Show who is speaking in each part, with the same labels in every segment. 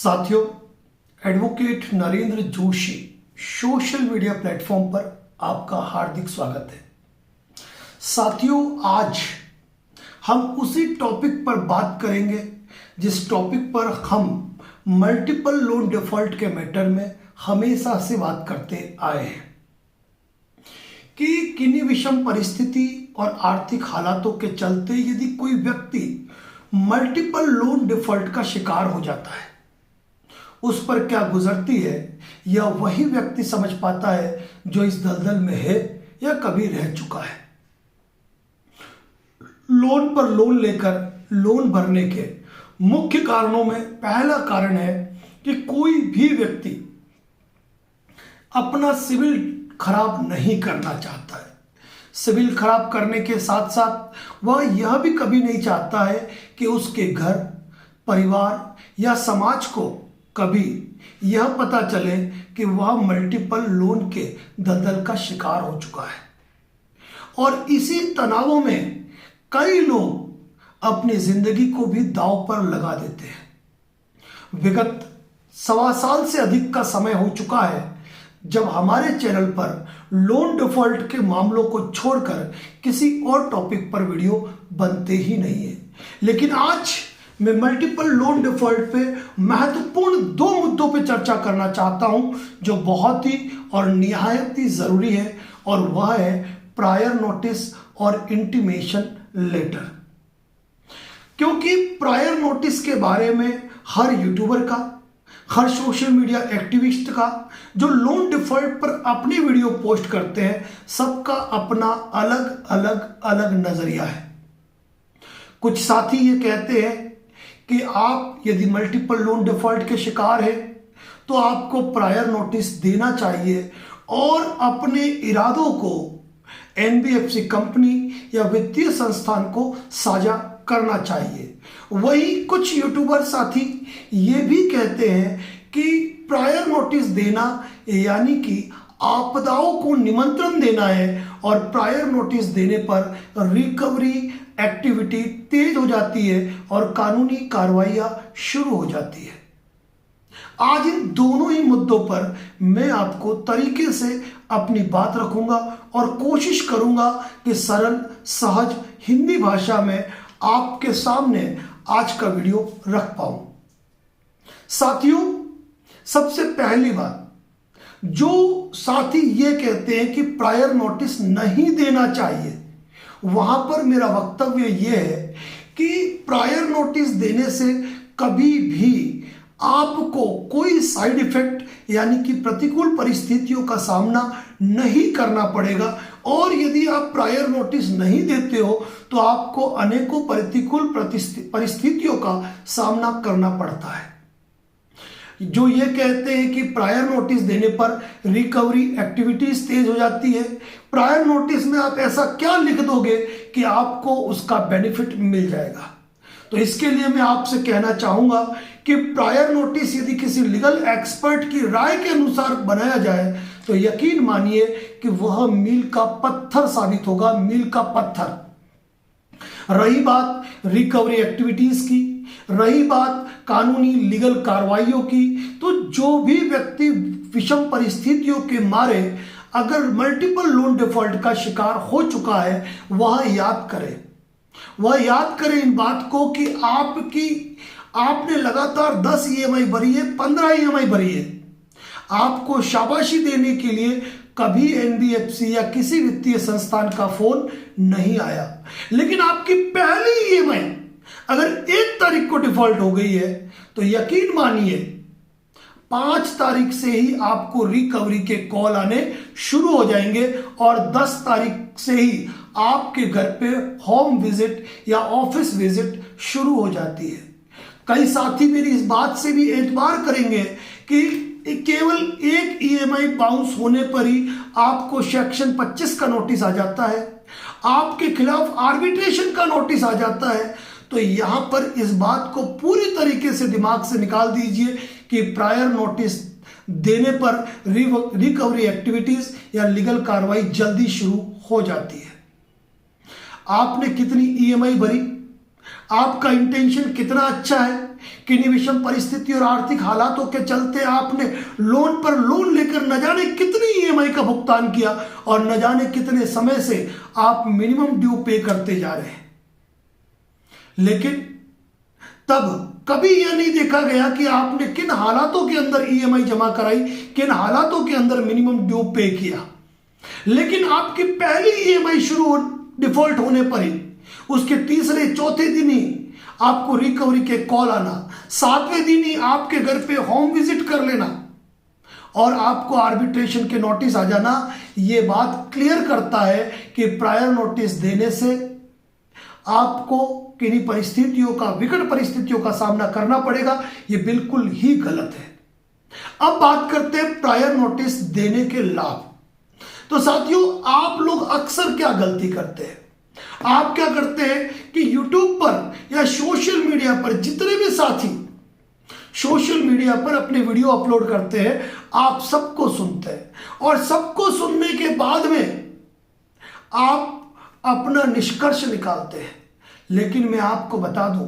Speaker 1: साथियों, advocate Narendra Joshi social media platform पर आपका हार्दिक स्वागत है। साथियों, आज हम उसी टॉपिक पर बात करेंगे जिस टॉपिक पर हम मल्टीपल लोन डिफॉल्ट के मैटर में हमेशा से बात करते आए हैं कि किन्हीं विषम परिस्थिति और आर्थिक हालातों के चलते यदि कोई व्यक्ति मल्टीपल लोन डिफॉल्ट का शिकार हो जाता है, उस पर क्या गुजरती है यह वही व्यक्ति समझ पाता है जो इस दलदल में है या कभी रह चुका है। लोन पर लोन लेकर लोन भरने के मुख्य कारणों में पहला कारण है कि कोई भी व्यक्ति अपना सिविल खराब नहीं करना चाहता है। सिविल खराब करने के साथ साथ वह यह भी कभी नहीं चाहता है कि उसके घर, परिवार या समाज को कभी यह पता चले कि वह मल्टीपल लोन के दलदल का शिकार हो चुका है। और इसी तनावों में कई लोग अपनी जिंदगी को भी दांव पर लगा देते हैं। विगत 1.25 साल से अधिक का समय हो चुका है जब हमारे चैनल पर लोन डिफॉल्ट के मामलों को छोड़कर किसी और टॉपिक पर वीडियो बनते ही नहीं है। लेकिन आज मैं मल्टीपल लोन डिफॉल्ट पे महत्वपूर्ण 2 मुद्दों पे चर्चा करना चाहता हूं जो बहुत ही और निहायत ही जरूरी है, और वह है प्रायर नोटिस और इंटीमेशन लेटर। क्योंकि प्रायर नोटिस के बारे में हर यूट्यूबर का, हर सोशल मीडिया एक्टिविस्ट का जो लोन डिफॉल्ट पर अपनी वीडियो पोस्ट करते हैं, सबका अपना अलग नजरिया है। कुछ साथी ये कहते हैं कि आप यदि मल्टीपल लोन डिफॉल्ट के शिकार हैं तो आपको प्रायर नोटिस देना चाहिए और अपने इरादों को एनबीएफसी कंपनी या वित्तीय संस्थान को साझा करना चाहिए। वही कुछ यूट्यूबर साथी ये भी कहते हैं कि प्रायर नोटिस देना यानी कि आपदाओं को निमंत्रण देना है, और प्रायर नोटिस देने पर रिकवरी एक्टिविटी तेज हो जाती है और कानूनी कार्रवाइयां शुरू हो जाती है। आज इन दोनों ही मुद्दों पर मैं आपको तरीके से अपनी बात रखूंगा और कोशिश करूंगा कि सरल सहज हिंदी भाषा में आपके सामने आज का वीडियो रख पाऊं। साथियों, सबसे पहली बात, जो साथी ये कहते हैं कि प्रायर नोटिस नहीं देना चाहिए, वहां पर मेरा वक्तव्य यह है कि प्रायर नोटिस देने से कभी भी आपको कोई साइड इफेक्ट यानी कि प्रतिकूल परिस्थितियों का सामना नहीं करना पड़ेगा। और यदि आप प्रायर नोटिस नहीं देते हो तो आपको अनेकों प्रतिकूल परिस्थितियों का सामना करना पड़ता है। जो ये कहते हैं कि प्रायर नोटिस देने पर रिकवरी एक्टिविटीज तेज हो जाती है, प्रायर नोटिस में आप ऐसा क्या लिख दोगे कि आपको उसका बेनिफिट मिल जाएगा? तो इसके लिए मैं आपसे कहना चाहूंगा कि प्रायर नोटिस यदि किसी लीगल एक्सपर्ट की राय के अनुसार बनाया जाए तो यकीन मानिए कि वह मील का पत्थर साबित होगा, मील का पत्थर। रही बात रिकवरी एक्टिविटीज की, रही बात कानूनी लीगल कार्रवाइयों की, तो जो भी व्यक्ति विषम परिस्थितियों के मारे अगर मल्टीपल लोन डिफॉल्ट का शिकार हो चुका है, वह याद करे इन बात को कि आपने लगातार 10 ईएमआई भरी है, 15 ईएमआई भरी है। आपको शाबाशी देने के लिए कभी एनबीएफसी या किसी वित्तीय संस्थान का फोन नहीं आया, लेकिन आपकी पहली ईएमआई अगर 1 तारीख को डिफॉल्ट हो गई है तो यकीन मानिए 5 तारीख से ही आपको रिकवरी के कॉल आने शुरू हो जाएंगे, और 10 तारीख से ही आपके घर पे होम विजिट या ऑफिस विजिट शुरू हो जाती है। कई साथी मेरी इस बात से भी एतबार करेंगे कि केवल 1 ईएमआई बाउंस होने पर ही आपको सेक्शन 25 का नोटिस आ जाता है, आपके खिलाफ आर्बिट्रेशन का नोटिस आ जाता है। तो यहां पर इस बात को पूरी तरीके से दिमाग से निकाल दीजिए कि प्रायर नोटिस देने पर रिकवरी एक्टिविटीज या लीगल कार्रवाई जल्दी शुरू हो जाती है। आपने कितनी ईएमआई भरी, आपका इंटेंशन कितना अच्छा है, किन्हीं विषम परिस्थिति और आर्थिक हालातों के चलते आपने लोन पर लोन लेकर न जाने कितनी ईएमआई का भुगतान किया और न जाने कितने समय से आप मिनिमम ड्यू पे करते जा रहे हैं, लेकिन तब कभी यह नहीं देखा गया कि आपने किन हालातों के अंदर ईएमआई जमा कराई, किन हालातों के अंदर मिनिमम ड्यू पे किया। लेकिन आपकी पहली ईएमआई शुरू डिफॉल्ट होने पर ही उसके तीसरे चौथे दिन ही आपको रिकवरी के कॉल आना, 7वें दिन ही आपके घर पे होम विजिट कर लेना और आपको आर्बिट्रेशन के नोटिस आ जाना, ये बात क्लियर करता है कि प्रायर नोटिस देने से आपको किन्हीं परिस्थितियों का, विकट परिस्थितियों का सामना करना पड़ेगा। ये बिल्कुल ही गलत है। अब बात करते हैं प्रायर नोटिस देने के लाभ। तो साथियों, आप लोग अक्सर क्या गलती करते हैं, आप क्या करते हैं कि YouTube पर या सोशल मीडिया पर जितने भी साथी सोशल मीडिया पर अपने वीडियो अपलोड करते हैं, आप सबको सुनते हैं और सबको सुनने के बाद में आप अपना निष्कर्ष निकालते हैं। लेकिन मैं आपको बता दूं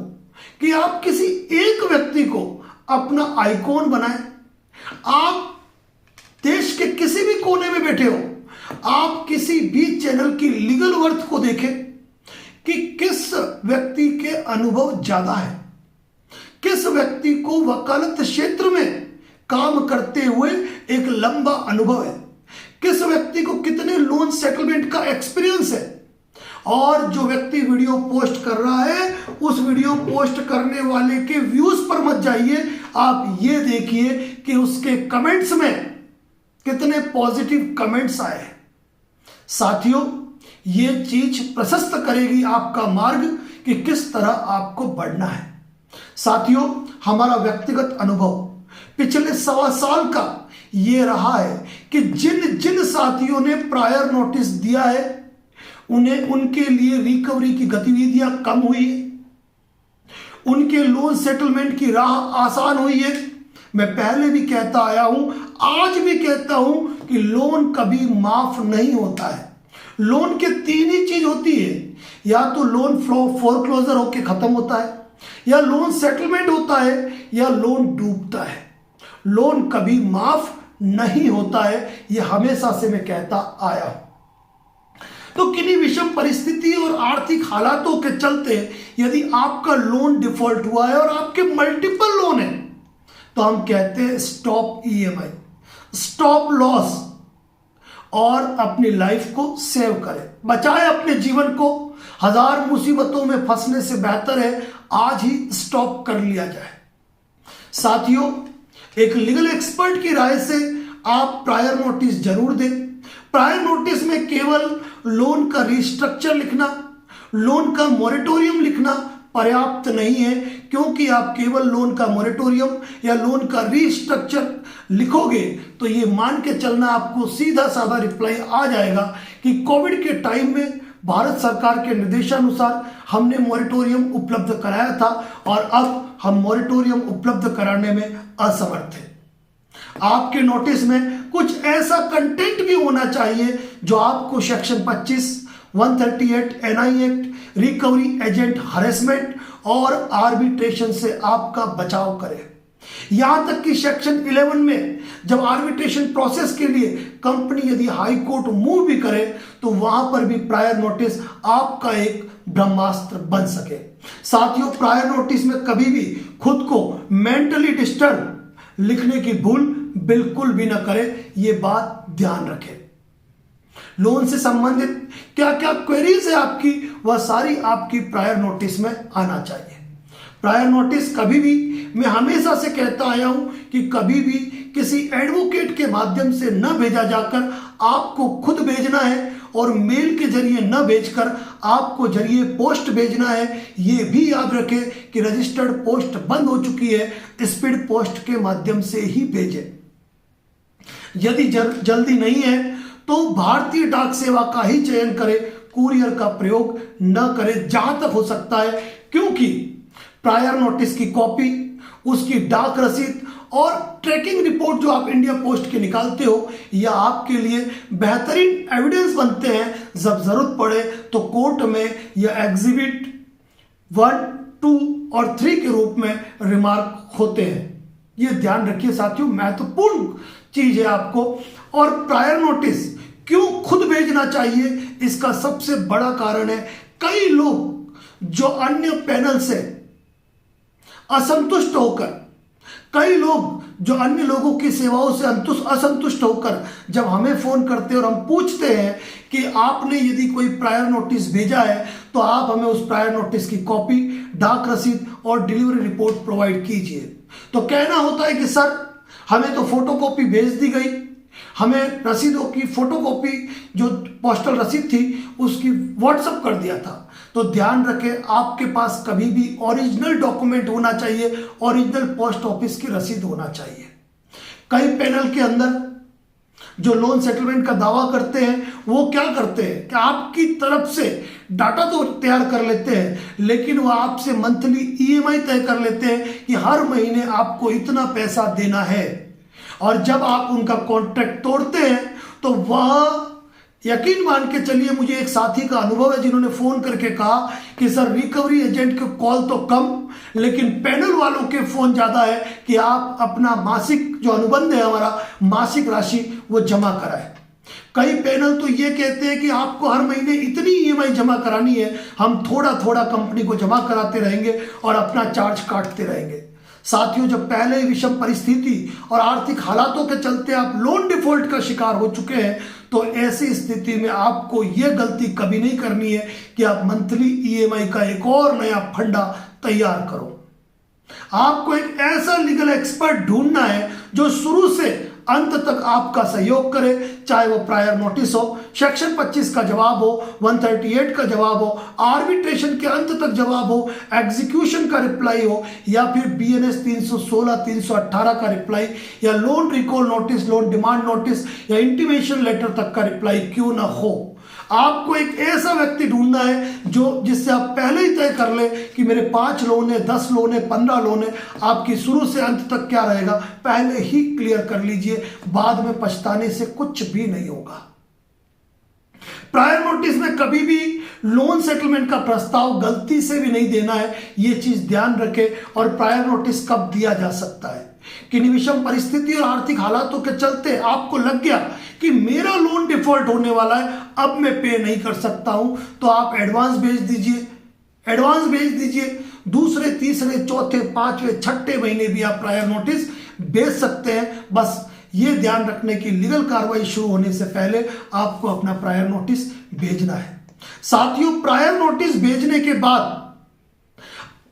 Speaker 1: कि आप किसी एक व्यक्ति को अपना आइकॉन बनाएं। आप देश के किसी भी कोने में बैठे हो, आप किसी भी चैनल की लीगल वर्थ को देखें कि किस व्यक्ति के अनुभव ज्यादा है, किस व्यक्ति को वकालत क्षेत्र में काम करते हुए एक लंबा अनुभव है, किस व्यक्ति को कितने लोन सेटलमेंट का एक्सपीरियंस है। और जो व्यक्ति वीडियो पोस्ट कर रहा है, उस वीडियो पोस्ट करने वाले के व्यूज पर मत जाइए, आप ये देखिए कि उसके कमेंट्स में कितने पॉजिटिव कमेंट्स आए हैं। साथियों, ये चीज प्रशस्त करेगी आपका मार्ग कि किस तरह आपको बढ़ना है। साथियों, हमारा व्यक्तिगत अनुभव पिछले 1.25 साल का ये रहा है कि जिन जिन साथियों ने प्रायर नोटिस दिया है, उन्हें उनके लिए रिकवरी की गतिविधियां कम हुई है, उनके लोन सेटलमेंट की राह आसान हुई है। मैं पहले भी कहता आया हूं, आज भी कहता हूं कि लोन कभी माफ नहीं होता है। लोन के 3 ही चीज होती है, या तो लोन फोरक्लोजर होकर खत्म होता है, या लोन सेटलमेंट होता है, या लोन डूबता है। लोन कभी माफ नहीं होता है, यह हमेशा से मैं कहता आया हूं। तो किन्हीं विषम परिस्थिति और आर्थिक हालातों के चलते यदि आपका लोन डिफॉल्ट हुआ है और आपके मल्टीपल लोन है, तो हम कहते हैं स्टॉप ईएमआई, स्टॉप लॉस, और अपनी लाइफ को सेव करें, बचाएं अपने जीवन को। 1000 मुसीबतों में फंसने से बेहतर है आज ही स्टॉप कर लिया जाए। साथियों, एक लीगल एक्सपर्ट की राय से आप प्रायर नोटिस जरूर दें। प्रायर नोटिस में केवल लोन का रिस्ट्रक्चर लिखना, लोन का मोरेटोरियम लिखना पर्याप्त नहीं है, क्योंकि आप केवल लोन का मोरेटोरियम या लोन का रिस्ट्रक्चर लिखोगे तो ये मान के चलना आपको सीधा साधा रिप्लाई आ जाएगा कि कोविड के टाइम में भारत सरकार के निर्देशानुसार हमने मोरेटोरियम उपलब्ध कराया था और अब हम मोरेटोरियम उपलब्ध कराने में असमर्थ हैं। आपके नोटिस में कुछ ऐसा कंटेंट भी होना चाहिए जो आपको section 25, 138 NI act, recovery agent harassment और आर्बिट्रेशन से आपका बचाव करे। यहां तक कि सेक्शन 11 में जब आर्बिट्रेशन प्रोसेस के लिए कंपनी यदि हाई कोर्ट मूव भी करे तो वहां पर भी प्रायर नोटिस आपका एक ब्रह्मास्त्र बन सके। साथियों, प्रायर नोटिस में कभी भी खुद को मेंटली डिस्टर्ब लिखने की भूल बिल्कुल भी ना करें, ये बात ध्यान रखें। लोन से संबंधित क्या क्या क्वेरीज है आपकी, वह सारी आपकी प्रायर नोटिस में आना चाहिए। प्रायर नोटिस कभी भी, मैं हमेशा से कहता आया हूं कि कभी भी किसी एडवोकेट के माध्यम से न भेजा जाकर आपको खुद भेजना है, और मेल के जरिए न भेजकर आपको जरिए पोस्ट भेजना है। यह भी याद रखें कि रजिस्टर्ड पोस्ट बंद हो चुकी है, स्पीड पोस्ट के माध्यम से ही भेजें। यदि जल्दी नहीं है तो भारतीय डाक सेवा का ही चयन करें, कुरियर का प्रयोग न करें जहां तक हो सकता है, क्योंकि प्रायर नोटिस की कॉपी, उसकी डाक रसीद और ट्रैकिंग रिपोर्ट जो आप इंडिया पोस्ट के निकालते हो, यह आपके लिए बेहतरीन एविडेंस बनते हैं। जब जरूरत पड़े तो कोर्ट में यह एग्जिबिट 1, 2 और 3 के रूप में रिमार्क होते हैं। ये ध्यान रखिए साथियों, महत्वपूर्ण चीज है आपको। और प्रायर नोटिस क्यों खुद भेजना चाहिए, इसका सबसे बड़ा कारण है कई लोग जो अन्य पैनल से असंतुष्ट होकर, कई लोग जो अन्य लोगों की सेवाओं से असंतुष्ट होकर जब हमें फोन करते हैं और हम पूछते हैं कि आपने यदि कोई प्रायर नोटिस भेजा है तो आप हमें उस प्रायर नोटिस की कॉपी, डाक रसीद और डिलीवरी रिपोर्ट प्रोवाइड कीजिए, तो कहना होता है कि सर हमें तो फोटोकॉपी भेज दी गई, हमें रसीदों की फोटोकॉपी जो पोस्टल रसीद थी उसकी व्हाट्सएप कर दिया था। तो ध्यान रखें, आपके पास कभी भी ओरिजिनल डॉक्यूमेंट होना चाहिए, ओरिजिनल पोस्ट ऑफिस की रसीद होना चाहिए। कई पैनल के अंदर जो लोन सेटलमेंट का दावा करते हैं वो क्या करते हैं कि आपकी तरफ से डाटा तो तैयार कर लेते हैं, लेकिन वह आपसे मंथली ईएमआई तय कर लेते हैं कि हर महीने आपको इतना पैसा देना है। और जब आप उनका कॉन्ट्रैक्ट तोड़ते हैं तो वह, यकीन मान के चलिए, मुझे एक साथी का अनुभव है जिन्होंने फोन करके कहा कि सर रिकवरी एजेंट के कॉल तो कम, लेकिन पैनल वालों के फोन ज्यादा है कि आप अपना मासिक जो अनुबंध है हमारा, मासिक राशि वो जमा कराएं। कई पैनल तो ये कहते हैं कि आपको हर महीने इतनी ईएमआई जमा करानी है, हम थोड़ा थोड़ा कंपनी को जमा कराते रहेंगे और अपना चार्ज काटते रहेंगे। साथियों, जब पहले ही विषम परिस्थिति और आर्थिक हालातों के चलते आप लोन डिफॉल्ट का शिकार हो चुके हैं, तो ऐसी स्थिति में आपको यह गलती कभी नहीं करनी है कि आप मंथली ईएमआई का एक और नया फंडा तैयार करो। आपको एक ऐसा लीगल एक्सपर्ट ढूंढना है जो शुरू से अंत तक आपका सहयोग करे, चाहे वो प्रायर नोटिस हो, सेक्शन 25 का जवाब हो, 138 का जवाब हो, आर्बिट्रेशन के अंत तक जवाब हो, एग्जीक्यूशन का रिप्लाई हो, या फिर बीएनएस 316, 318 का रिप्लाई, या loan recall notice, loan demand notice या इंटीमेशन लेटर तक का रिप्लाई क्यों ना हो। आपको एक ऐसा व्यक्ति ढूंढना है जो जिससे आप पहले ही तय कर ले कि मेरे 5 लोन है, 10 लोन है, 15 लोन है, आपकी शुरू से अंत तक क्या रहेगा पहले ही क्लियर कर लीजिए, बाद में पछताने से कुछ भी नहीं होगा। प्रायर नोटिस में कभी भी लोन सेटलमेंट का प्रस्ताव गलती से भी नहीं देना है, यह चीज ध्यान रखें। और प्रायर नोटिस कब दिया जा सकता है कि विषम परिस्थिति और आर्थिक हालातों के चलते आपको लग गया कि मेरा लोन डिफॉल्ट होने वाला है, अब मैं पे नहीं कर सकता हूं, तो आप एडवांस भेज दीजिए। एडवांस भेज दीजिए, दूसरे, तीसरे, चौथे, पांचवें, छठे महीने भी आप प्रायर नोटिस भेज सकते हैं। बस ये ध्यान रखने की लीगल कार्रवाई शुरू होने से पहले आपको अपना प्रायर नोटिस भेजना है। साथियों, प्रायर नोटिस भेजने के बाद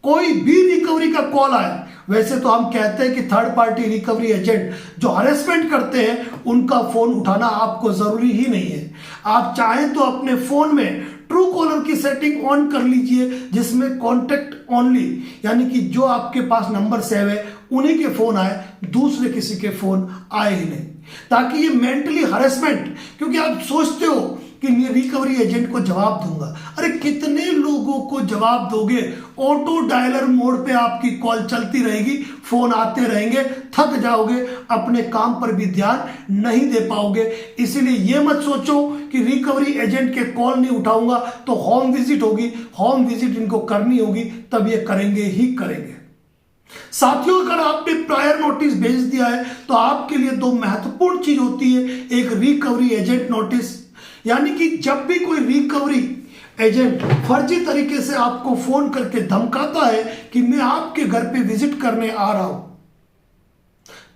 Speaker 1: कोई भी रिकवरी का कॉल आए, वैसे तो हम कहते हैं कि थर्ड पार्टी रिकवरी एजेंट जो हरेसमेंट करते हैं उनका फोन उठाना आपको जरूरी ही नहीं है। आप चाहें तो अपने फोन में ट्रू कॉलर की सेटिंग ऑन कर लीजिए, जिसमें कॉन्टेक्ट ओनली, यानी कि जो आपके पास नंबर सेव है उन्हीं के फोन आए, दूसरे किसी के फोन आए ही नहीं, ताकि ये मेंटली हरेसमेंट, क्योंकि आप सोचते हो कि मैं रिकवरी एजेंट को जवाब दूंगा, अरे कितने लोगों को जवाब दोगे। ऑटो डायलर मोड पे आपकी कॉल चलती रहेगी, फोन आते रहेंगे, थक जाओगे, अपने काम पर भी ध्यान नहीं दे पाओगे। इसीलिए ये मत सोचो कि रिकवरी एजेंट के कॉल नहीं उठाऊंगा तो होम विजिट होगी, होम विजिट इनको करनी होगी, तब ये करेंगे ही करेंगे। साथियों, अगर आपने प्रायर नोटिस भेज दिया है तो आपके लिए 2 महत्वपूर्ण चीज होती है। एक रिकवरी एजेंट नोटिस, यानी कि जब भी कोई रिकवरी एजेंट फर्जी तरीके से आपको फोन करके धमकाता है कि मैं आपके घर पे विजिट करने आ रहा हूं,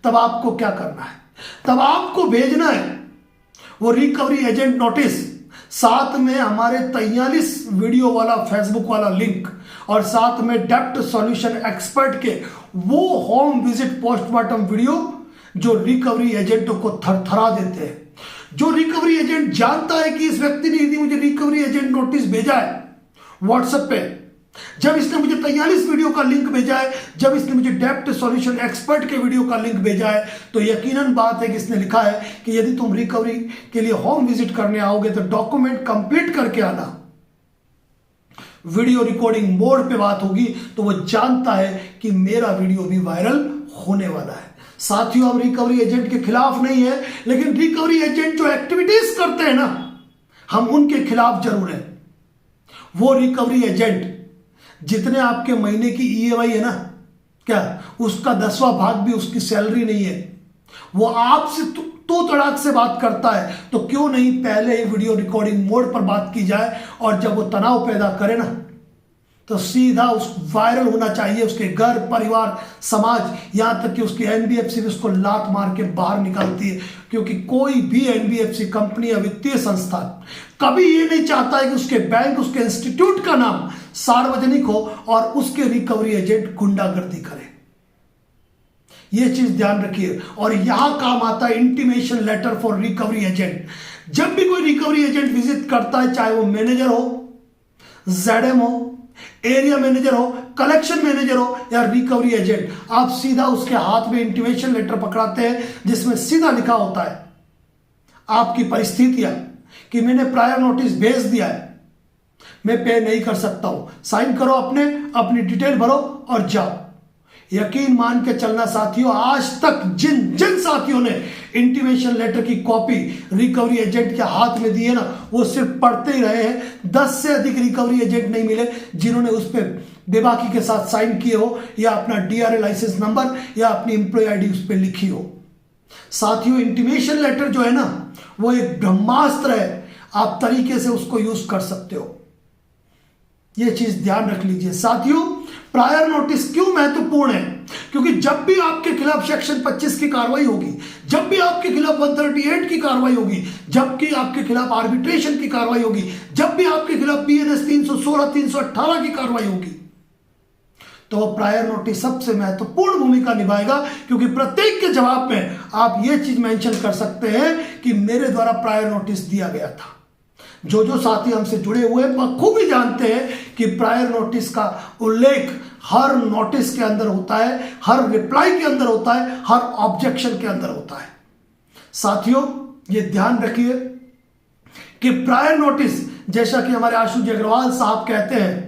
Speaker 1: तब आपको क्या करना है? तब आपको भेजना है वो रिकवरी एजेंट नोटिस, साथ में हमारे 43 वीडियो वाला फेसबुक वाला लिंक, और साथ में डेप्ट सॉल्यूशन एक्सपर्ट के वो होम विजिट पोस्टमार्टम वीडियो जो रिकवरी एजेंटों को थरथरा देते हैं। जो रिकवरी एजेंट जानता है कि इस व्यक्ति ने यदि मुझे रिकवरी एजेंट नोटिस भेजा है व्हाट्सएप पे, जब इसने मुझे 43 वीडियो का लिंक भेजा है, जब इसने मुझे डेप्ट सॉल्यूशन एक्सपर्ट के वीडियो का लिंक भेजा है, तो यकीनन बात है कि इसने लिखा है कि यदि तुम रिकवरी के लिए होम विजिट करने आओगे तो डॉक्यूमेंट कंप्लीट करके आना। वीडियो रिकॉर्डिंग मोड पे बात होगी, तो वो जानता है कि मेरा वीडियो भी वायरल होने वाला है। साथियों, हम रिकवरी एजेंट के खिलाफ नहीं है, लेकिन रिकवरी एजेंट जो एक्टिविटीज करते हैं ना, हम उनके खिलाफ जरूर हैं। वो रिकवरी एजेंट जितने आपके महीने की ईएमआई है ना, क्या उसका 10वां भाग भी उसकी सैलरी नहीं है। वो आपसे तो तड़ाक से बात करता है, तो क्यों नहीं पहले ही वीडियो रिकॉर्डिंग मोड पर बात की जाए, और जब वो तनाव पैदा करे ना, तो सीधा उस वायरल होना चाहिए, उसके घर परिवार समाज, यहां तक कि उसकी एनबीएफसी भी उसको लात मार के बाहर निकालती है। क्योंकि कोई भी एनबीएफसी कंपनी या वित्तीय संस्थान कभी ये नहीं चाहता है कि उसके बैंक, उसके इंस्टीट्यूट का नाम सार्वजनिक हो और उसके रिकवरी एजेंट गुंडागर्दी करे। ये चीज ध्यान रखिए। और यहां काम आता है intimation letter for recovery agent. जब भी कोई रिकवरी एजेंट विजिट करता है, चाहे वो मैनेजर हो, जेडएम हो, एरिया मैनेजर हो, कलेक्शन मैनेजर हो या रिकवरी एजेंट, आप सीधा उसके हाथ में इंटीमेशन लेटर पकड़ाते हैं, जिसमें सीधा लिखा होता है आपकी परिस्थितियां, कि मैंने प्रायर नोटिस भेज दिया है, मैं पे नहीं कर सकता हूं, साइन करो, अपनी डिटेल भरो और जाओ। यकीन मान के चलना साथियों, आज तक जिन साथियों ने इंटीमेशन लेटर की कॉपी रिकवरी एजेंट के हाथ में दी है ना, वो सिर्फ पढ़ते ही रहे हैं। 10 से अधिक रिकवरी एजेंट नहीं मिले जिन्होंने उस पर बेबाकी के साथ साइन किए हो, या अपना डीआरए लाइसेंस नंबर या अपनी एम्प्लॉय आईडी उस पर लिखी हो। साथियों, इंटीमेशन लेटर जो है ना, वो एक ब्रह्मास्त्र है, आप तरीके से उसको यूज कर सकते हो। यह चीज ध्यान रख लीजिए साथियों। प्रायर नोटिस क्यों महत्वपूर्ण है? क्योंकि जब भी आपके खिलाफ सेक्शन 25 की कार्रवाई होगी, जब भी आपके खिलाफ 138 की कार्रवाई होगी, जबकि आपके खिलाफ आर्बिट्रेशन की कार्रवाई होगी, जब भी आपके खिलाफ बीएनएस 316, 318 की कार्रवाई होगी, तो प्रायर नोटिस सबसे महत्वपूर्ण भूमिका निभाएगा। क्योंकि प्रत्येक के जवाब में आप यह चीज मेंशन कर सकते हैं कि मेरे द्वारा प्रायर नोटिस दिया गया था। जो साथी हमसे जुड़े हुए हैं वह खूब ही जानते हैं कि प्रायर नोटिस का उल्लेख हर नोटिस के अंदर होता है, हर रिप्लाई के अंदर होता है, हर ऑब्जेक्शन के अंदर होता है। साथियों, ये ध्यान रखिए कि प्रायर नोटिस, जैसा कि हमारे आशुजी अग्रवाल साहब कहते हैं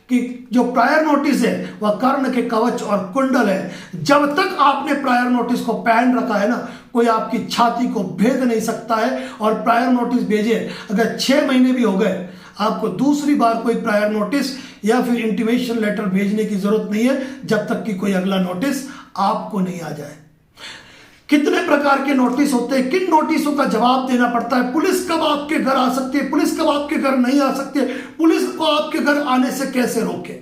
Speaker 1: कि जो प्रायर नोटिस है वह कर्ण के कवच और कुंडल है। जब तक आपने प्रायर नोटिस को पहन रखा है ना, कोई आपकी छाती को भेद नहीं सकता है। और प्रायर नोटिस भेजे अगर 6 महीने भी हो गए, आपको दूसरी बार कोई प्रायर नोटिस या फिर इंटीमेशन लेटर भेजने की जरूरत नहीं है, जब तक कि कोई अगला नोटिस आपको नहीं आ जाए। कितने प्रकार के नोटिस होते हैं, किन नोटिसों का जवाब देना पड़ता है, पुलिस कब आपके घर आ सकती है, पुलिस कब आपके घर नहीं आ सकती है, पुलिस को आपके घर आने से कैसे रोके,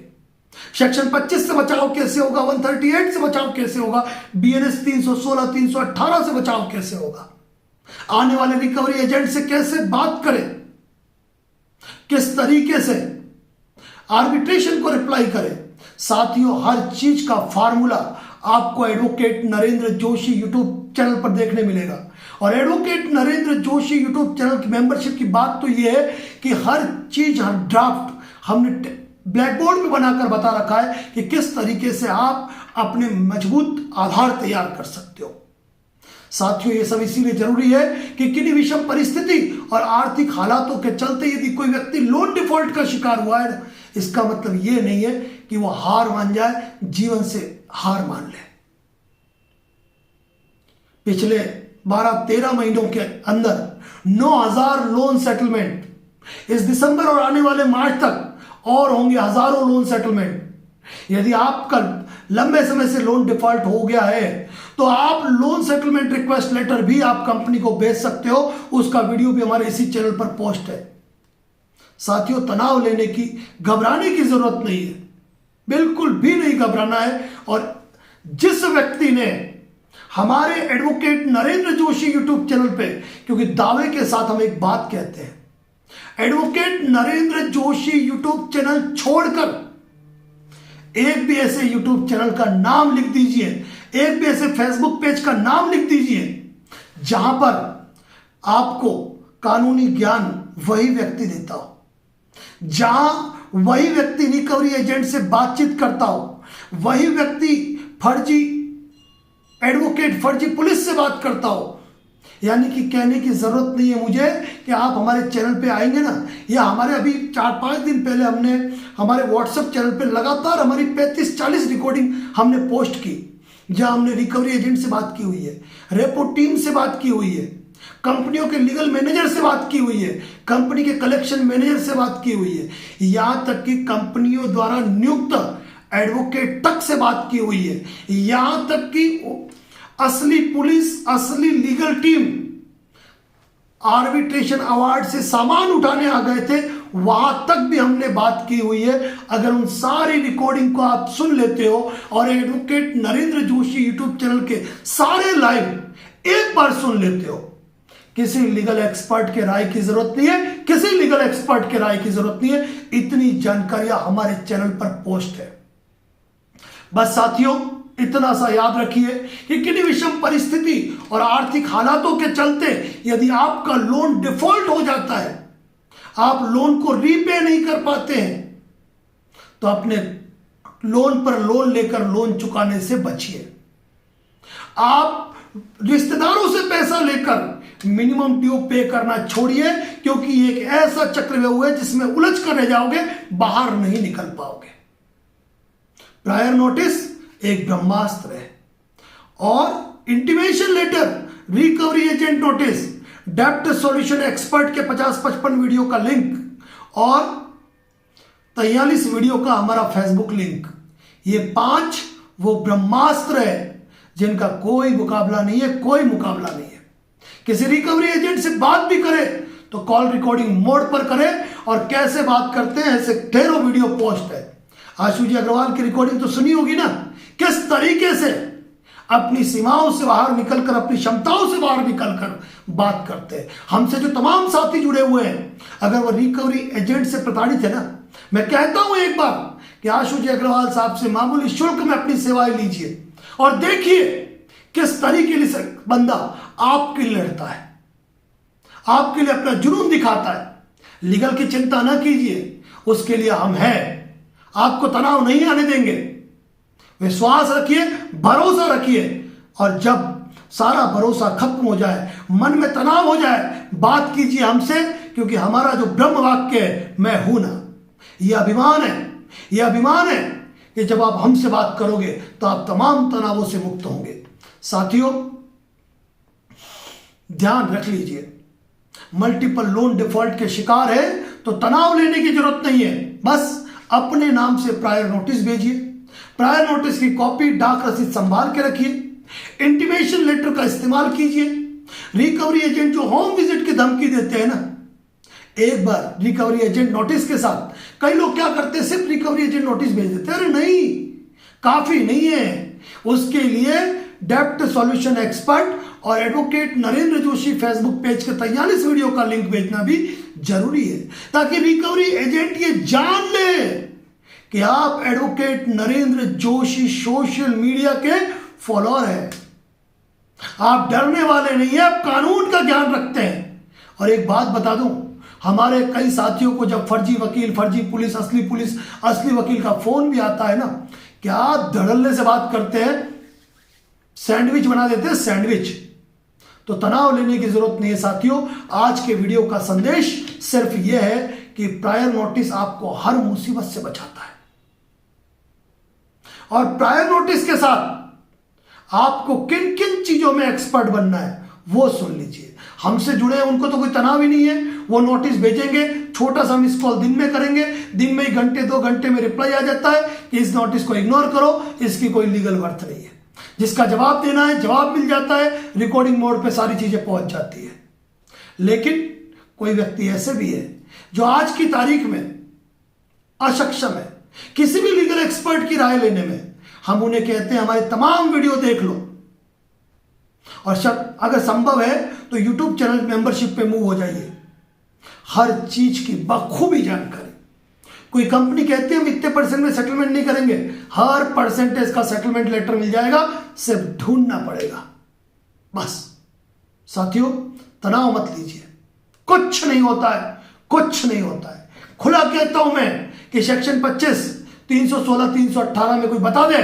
Speaker 1: सेक्शन 25 से बचाव कैसे होगा, 138 से बचाव कैसे होगा, बीएनएस 316, 318 से बचाव कैसे होगा, आने वाले रिकवरी एजेंट से कैसे बात करें, किस तरीके से आर्बिट्रेशन को रिप्लाई करें। साथियों, हर चीज का फार्मूला आपको advocate Narendra Joshi YouTube channel पर देखने मिलेगा। और advocate Narendra Joshi YouTube channel की मेंबरशिप की बात तो यह है कि हर चीज, हर ड्राफ्ट हमने ब्लैक बोर्ड पे बनाकर बता रखा है कि किस तरीके से आप अपने मजबूत आधार तैयार कर सकते हो। साथियों, ये सब इसीलिए जरूरी है कि किन्हीं विषम परिस्थिति और आर्थिक हालातों के चलते यदि कोई व्यक्ति लोन डिफॉल्ट का शिकार हुआ है, इसका मतलब यह नहीं है कि वो हार मान जाए, जीवन से हार मान ले। पिछले 12-13 महीनों के अंदर 9000 लोन सेटलमेंट, इस दिसंबर और आने वाले मार्च तक और होंगे हजारों लोन सेटलमेंट। यदि आपका लंबे समय से लोन डिफॉल्ट हो गया है, तो आप लोन सेटलमेंट रिक्वेस्ट लेटर भी आप कंपनी को भेज सकते हो। उसका वीडियो भी हमारे इसी चैनल पर पोस्ट है। साथियों, तनाव लेने की, घबराने की जरूरत नहीं है, बिल्कुल भी नहीं घबराना है। और जिस व्यक्ति ने हमारे advocate Narendra Joshi YouTube channel पे, क्योंकि दावे के साथ हम एक बात कहते हैं, advocate Narendra Joshi YouTube channel छोड़कर एक भी ऐसे यूट्यूब चैनल का नाम लिख दीजिए, एक भी ऐसे फेसबुक पेज का नाम लिख दीजिए जहां पर आपको कानूनी ज्ञान वही व्यक्ति देता हो, जहां वही व्यक्ति रिकवरी एजेंट से बातचीत करता हो, वही व्यक्ति फर्जी एडवोकेट, फर्जी पुलिस से बात करता हो। यानी कि कहने की जरूरत नहीं है मुझे कि आप हमारे चैनल पे आएंगे ना, या हमारे अभी 4-5 दिन पहले हमने हमारे व्हाट्सएप चैनल पे लगातार हमारी 35-40 रिकॉर्डिंग हमने पोस्ट की, जहां हमने रिकवरी एजेंट से बात की हुई है, रेपो टीम से बात की हुई है, कंपनियों के लीगल मैनेजर से बात की हुई है, कंपनी के कलेक्शन मैनेजर से बात की हुई है, यहां तक कि कंपनियों द्वारा नियुक्त एडवोकेट तक से बात की हुई है, यहां तक कि असली पुलिस, असली लीगल टीम आर्बिट्रेशन अवार्ड से सामान उठाने आ गए थे, वहां तक भी हमने बात की हुई है। अगर उन सारी रिकॉर्डिंग को आप सुन लेते हो और advocate Narendra Joshi YouTube channel के सारे लाइव एक बार सुन लेते हो, किसी लीगल एक्सपर्ट के राय की जरूरत नहीं है, किसी लीगल एक्सपर्ट के राय की जरूरत नहीं है, इतनी जानकारियां हमारे चैनल पर पोस्ट है। बस साथियों, इतना सा याद रखिए कि किन्हीं विषम परिस्थिति और आर्थिक हालातों के चलते यदि आपका लोन डिफॉल्ट हो जाता है, आप लोन को रीपे नहीं कर पाते हैं, तो अपने लोन पर लोन लेकर लोन चुकाने से बचिए। आप रिश्तेदारों से पैसा लेकर मिनिमम ड्यू पे करना छोड़िए, क्योंकि ये एक ऐसा चक्रव्यूह है जिसमें उलझ कर रह जाओगे, बाहर नहीं निकल पाओगे। प्रायर नोटिस एक ब्रह्मास्त्र है, और intimation letter, recovery agent notice, डेप्ट सॉल्यूशन एक्सपर्ट के 50-55 वीडियो का लिंक और 43 वीडियो का हमारा फेसबुक लिंक, ये 5 वो ब्रह्मास्त्र है जिनका कोई मुकाबला नहीं है, कोई मुकाबला नहीं है। किसी रिकवरी एजेंट से बात भी करे तो कॉल रिकॉर्डिंग मोड पर करे, और कैसे बात करते हैं ऐसे ढेरों वीडियो पोस्ट है। आशुजी अग्रवाल की रिकॉर्डिंग तो सुनी होगी ना, किस तरीके से अपनी सीमाओं से बाहर निकलकर, अपनी क्षमताओं से बाहर निकलकर बात करते हैं। हमसे जो तमाम साथी जुड़े हुए हैं, अगर वो रिकवरी एजेंट से प्रताड़ित है ना, मैं कहता हूं एक बार कि आशुजी अग्रवाल साहब से मामूली शुल्क में अपनी सेवाएं लीजिए और देखिए किस तरीके से बंदा आपके लिए लड़ता है, आपके लिए अपना जुनून दिखाता है। लीगल की चिंता ना कीजिए, उसके लिए हम हैं, आपको तनाव नहीं आने देंगे। विश्वास रखिए, भरोसा रखिए, और जब सारा भरोसा खत्म हो जाए, मन में तनाव हो जाए, बात कीजिए हमसे, क्योंकि हमारा जो ब्रह्म वाक्य है, मैं हूं ना, यह अभिमान है, यह अभिमान है कि जब आप हमसे बात करोगे तो आप तमाम तनावों से मुक्त होंगे। साथियों, ध्यान रख लीजिए, मल्टीपल लोन डिफॉल्ट के शिकार है तो तनाव लेने की जरूरत नहीं है, बस अपने नाम से प्रायर नोटिस भेजिए, प्रायर नोटिस की कॉपी डाक रसीद संभाल के रखिए, इंटीमेशन लेटर का इस्तेमाल कीजिए। रिकवरी एजेंट जो होम विजिट की धमकी देते हैं ना, एक बार रिकवरी एजेंट नोटिस के साथ, कई लोग क्या करते हैं, सिर्फ रिकवरी एजेंट नोटिस भेज देते हैं। अरे नहीं, काफी नहीं है, उसके लिए डेप्ट सॉल्यूशन एक्सपर्ट और advocate Narendra Joshi Facebook page के 43 वीडियो का लिंक भेजना भी जरूरी है, ताकि रिकवरी एजेंट ये जान ले कि आप advocate Narendra Joshi social media के फॉलोअर हैं, आप डरने वाले नहीं हैं, आप कानून का ज्ञान रखते हैं। और एक बात बता दूं, हमारे कई साथियों को जब फर्जी वकील, फर्जी पुलिस, असली वकील का फोन भी आता है ना, क्या धड़ल्ले से बात करते हैं, सैंडविच बना देते हैं, सैंडविच। तो तनाव लेने की जरूरत नहीं है साथियों। आज के वीडियो का संदेश सिर्फ यह है कि प्रायर नोटिस आपको हर मुसीबत से बचाता है, और प्रायर नोटिस के साथ आपको किन किन चीजों में एक्सपर्ट बनना है वो सुन लीजिए। हमसे जुड़े हैं उनको तो कोई तनाव ही नहीं है, वो नोटिस भेजेंगे, छोटा सा मिस कॉल दिन में करेंगे, दिन में ही घंटे 2 घंटे में रिप्लाई आ जाता है कि इस नोटिस को इग्नोर करो, इसकी कोई लीगल वर्थ नहीं है। जिसका जवाब देना है जवाब मिल जाता है, रिकॉर्डिंग मोड पे सारी चीजें पहुंच जाती है। लेकिन कोई व्यक्ति ऐसे भी है जो आज की तारीख में अक्षम है किसी भी लीगल एक्सपर्ट की राय लेने में। हम उन्हें कहते हैं हमारे तमाम वीडियो देख लो, और अगर संभव है तो यूट्यूब चैनल मेंबरशिप पे मूव हो जाइए, हर चीज की बखूबी जानकारी। कोई कंपनी कहती है हम इतने % में सेटलमेंट नहीं करेंगे, हर % का सेटलमेंट लेटर मिल जाएगा, सिर्फ ढूंढना पड़ेगा बस। साथियों, तनाव मत लीजिए, कुछ नहीं होता है, कुछ नहीं होता है। खुला कहता हूं मैं कि सेक्शन 25, 316, 318 में कोई बता दे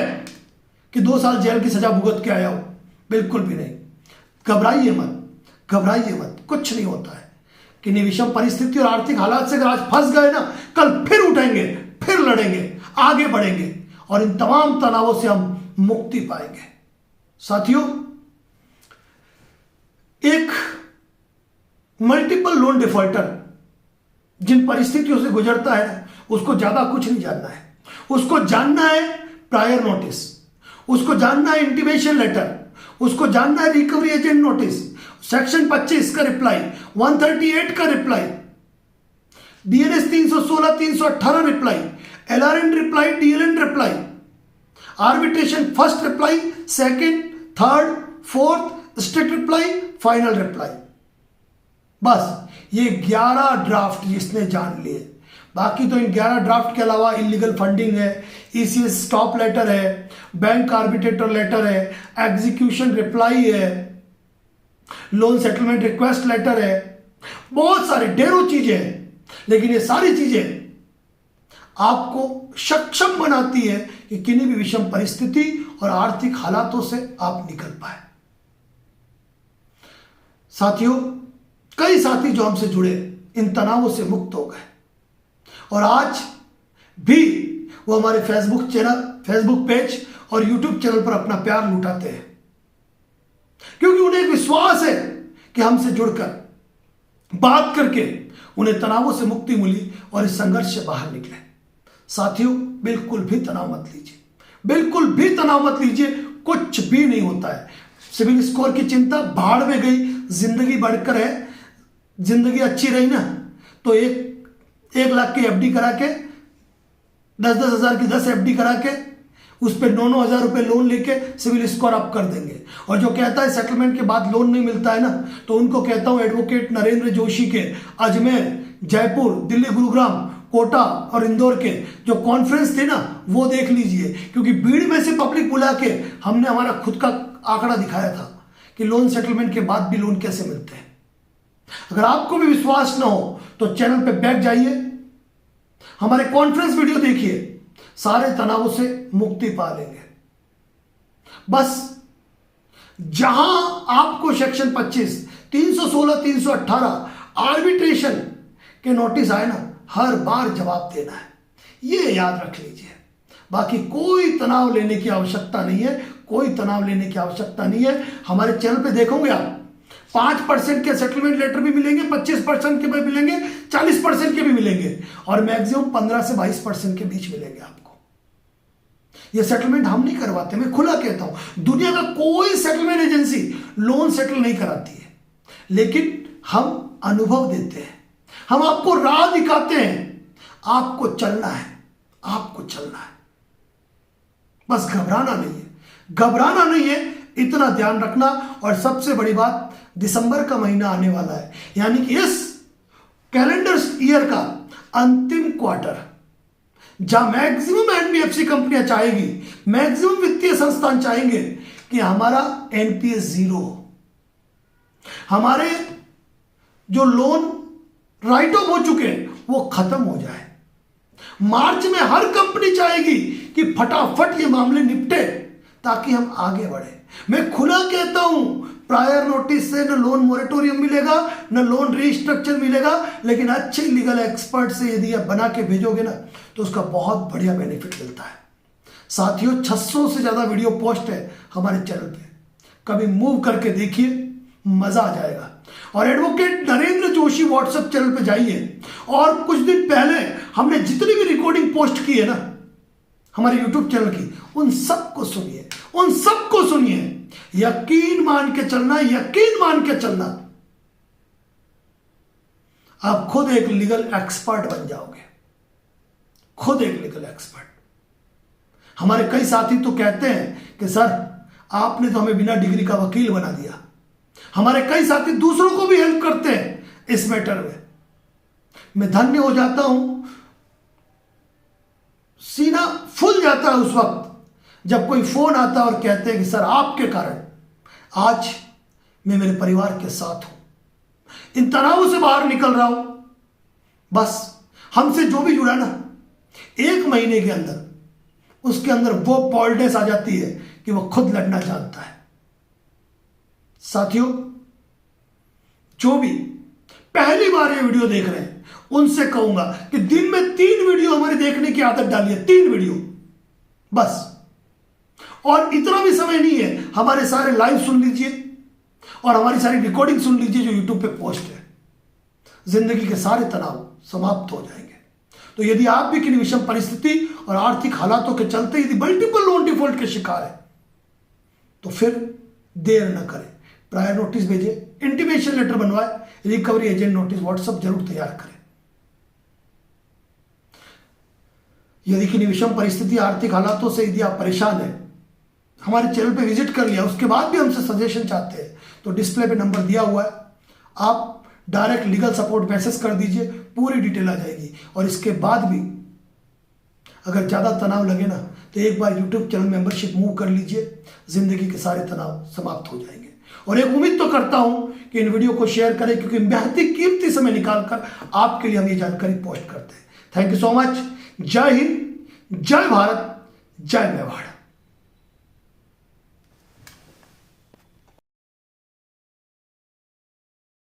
Speaker 1: कि 2 साल जेल की सजा भुगत के आया हो, बिल्कुल भी नहीं। घबराइए मत, घबराइए मत, कुछ नहीं होता है। किन्हीं विषम परिस्थिति और आर्थिक हालात से अगर आज फंस गए ना, कल फिर उठेंगे, फिर लड़ेंगे, आगे बढ़ेंगे, और इन तमाम तनावों से हम मुक्ति पाएंगे। साथियों, एक मल्टीपल लोन डिफॉल्टर जिन परिस्थितियों से गुजरता है उसको ज्यादा कुछ नहीं जानना है। उसको जानना है प्रायर नोटिस, उसको जानना है इंटीमेशन लेटर, उसको जानना है रिकवरी एजेंट नोटिस, सेक्शन 25 का रिप्लाई, 138 का reply, DNS 316 318 reply, LRN reply, DLN reply, arbitration first reply, second, third, fourth, strict reply, final reply. बस ये 11 ड्राफ्ट जिसने जान लिए। बाकी तो इन 11 ड्राफ्ट के अलावा इलीगल फंडिंग है, ईसीएस स्टॉप लेटर है, बैंक आर्बिट्रेटर लेटर है, एग्जीक्यूशन रिप्लाई है, लोन सेटलमेंट रिक्वेस्ट लेटर है, बहुत सारे ढेरों चीजें हैं। लेकिन ये सारी चीजें आपको सक्षम बनाती है कि किन्हीं भी विषम परिस्थिति और आर्थिक हालातों से आप निकल पाए। साथियों, कई साथी जो हमसे जुड़े इन तनावों से मुक्त हो गए और आज भी वो हमारे फेसबुक पेज और यूट्यूब चैनल पर अपना प्यार लुटाते हैं, क्योंकि उन्हें एक विश्वास है कि हमसे जुड़कर बात करके उन्हें तनावों से मुक्ति मिली और इस संघर्ष से बाहर निकले। साथियों, बिल्कुल भी तनाव मत लीजिए, बिल्कुल भी तनाव मत लीजिए, कुछ भी नहीं होता है। सिविल स्कोर की चिंता भाड़ में गई, जिंदगी बढ़कर है, जिंदगी अच्छी रही ना तो 1 लाख की एफडी करा के 10-10 हजार की 10 एफडी करा के उस पर 9-9 हजार रुपए लोन लेके सिविल स्कोर अप कर देंगे। और जो कहता है सेटलमेंट के बाद लोन नहीं मिलता है ना, तो उनको कहता हूं एडवोकेट नरेंद्र जोशी के अजमेर, जयपुर, दिल्ली, गुरुग्राम, कोटा और इंदौर के जो कॉन्फ्रेंस थे ना वो देख लीजिए, क्योंकि भीड़ में से पब्लिक बुला के हमने हमारा खुद का आंकड़ा दिखाया था कि लोन सेटलमेंट के बाद भी लोन कैसे मिलते हैं। अगर आपको भी विश्वास ना हो तो चैनल पे बैक जाइए, हमारे कॉन्फ्रेंस वीडियो देखिए, सारे तनावों से मुक्ति पा लेंगे। बस जहां आपको सेक्शन 25, 316, 318 आर्बिट्रेशन के नोटिस आए ना, हर बार जवाब देना है, ये याद रख लीजिए। बाकी कोई तनाव लेने की आवश्यकता नहीं है, कोई तनाव लेने की आवश्यकता नहीं है। हमारे चैनल पे देखोगे आप 5% के सेटलमेंट लेटर भी मिलेंगे, 25% के भी मिलेंगे, 40% के भी मिलेंगे और मैक्सिमम 15 से 22% के बीच मिलेंगे आपको। ये सेटलमेंट हम नहीं करवाते, मैं खुला कहता हूं, दुनिया का कोई सेटलमेंट एजेंसी लोन सेटल नहीं कराती है, लेकिन हम अनुभव देते हैं, हम आपको राह दिखाते हैं। आपको चलना है, आपको चलना है, बस घबराना नहीं है, घबराना नहीं है, इतना ध्यान रखना। और सबसे बड़ी बात, दिसंबर का महीना आने वाला है, यानी कि इस कैलेंडर ईयर का अंतिम क्वार्टर, जहां मैक्सिमम एनबीएफसी कंपनियां चाहेगी, मैक्सिमम वित्तीय संस्थान चाहेंगे कि हमारा एनपीए 0 हो, हमारे जो लोन राइट ऑफ हो चुके हैं वो खत्म हो जाए। मार्च में हर कंपनी चाहेगी कि फटाफट ये मामले निपटे ताकि हम आगे बढ़े। मैं खुला कहता हूं, प्रायर नोटिस से न लोन मोरेटोरियम मिलेगा, न लोन रीस्ट्रक्चर मिलेगा, लेकिन अच्छे लीगल एक्सपर्ट से यदि आप बना के भेजोगे ना तो उसका बहुत बढ़िया बेनिफिट मिलता है। साथियों, 600 से ज्यादा वीडियो पोस्ट है हमारे चैनल पे, कभी मूव करके देखिए, मजा आ जाएगा। और advocate Narendra Joshi WhatsApp channel पे जाइए, और कुछ दिन पहले हमने जितनी भी रिकॉर्डिंग पोस्ट की है ना हमारे यूट्यूब चैनल की, उन सबको सुनिए, उन सबको सुनिए। यकीन मान के चलना, यकीन मान के चलना, आप खुद एक लीगल एक्सपर्ट बन जाओगे, खुद एक लीगल एक्सपर्ट। हमारे कई साथी तो कहते हैं कि सर आपने तो हमें बिना डिग्री का वकील बना दिया। हमारे कई साथी दूसरों को भी हेल्प करते हैं इस मैटर में। मैं धन्य हो जाता हूं, सीना फूल जाता है उस वक्त जब कोई फोन आता है और कहते हैं कि सर आपके कारण आज मैं मेरे परिवार के साथ हूं, इन तनावों से बाहर निकल रहा हूं। बस हमसे जो भी जुड़ा ना, 1 महीने के अंदर उसके अंदर वो बोल्डनेस आ जाती है कि वो खुद लड़ना जानता है। साथियों, जो भी पहली बार ये वीडियो देख रहे हैं उनसे कहूंगा कि दिन में 3 वीडियो हमारे देखने की आदत डालिए, 3 वीडियो बस। और इतना भी समय नहीं है, हमारे सारे लाइव सुन लीजिए और हमारी सारी रिकॉर्डिंग सुन लीजिए जो यूट्यूब पे पोस्ट है। जिंदगी के सारे तनाव समाप्त हो जाएंगे। तो यदि आप भी किसी विषम परिस्थिति और आर्थिक हालातों के चलते यदि मल्टीपल लोन डिफॉल्ट के शिकार है तो फिर देर न करें, प्रायर नोटिस भेजें, इंटीमेशन लेटर बनवाए, रिकवरी एजेंट नोटिस व्हाट्सएप जरूर तैयार करें। यदि किसी विषम परिस्थिति आर्थिक हालातों से यदि आप परेशान हैं, हमारे चैनल पे विजिट कर लिया, उसके बाद भी हमसे सजेशन चाहते हैं तो डिस्प्ले पे नंबर दिया हुआ है, आप डायरेक्ट लीगल सपोर्ट मैसेज कर दीजिए, पूरी डिटेल आ जाएगी। और इसके बाद भी अगर ज़्यादा तनाव लगे ना तो एक बार यूट्यूब चैनल मेंबरशिप मूव कर लीजिए, जिंदगी के सारे तनाव समाप्त हो जाएंगे। और एक उम्मीद तो करता हूं कि इन वीडियो को शेयर करें, क्योंकि बेहद कीमती समय निकालकर आपके लिए हम ये जानकारी पोस्ट करते हैं। Thank you so much. जय हिंद, जय भारत, जय मेवाड़।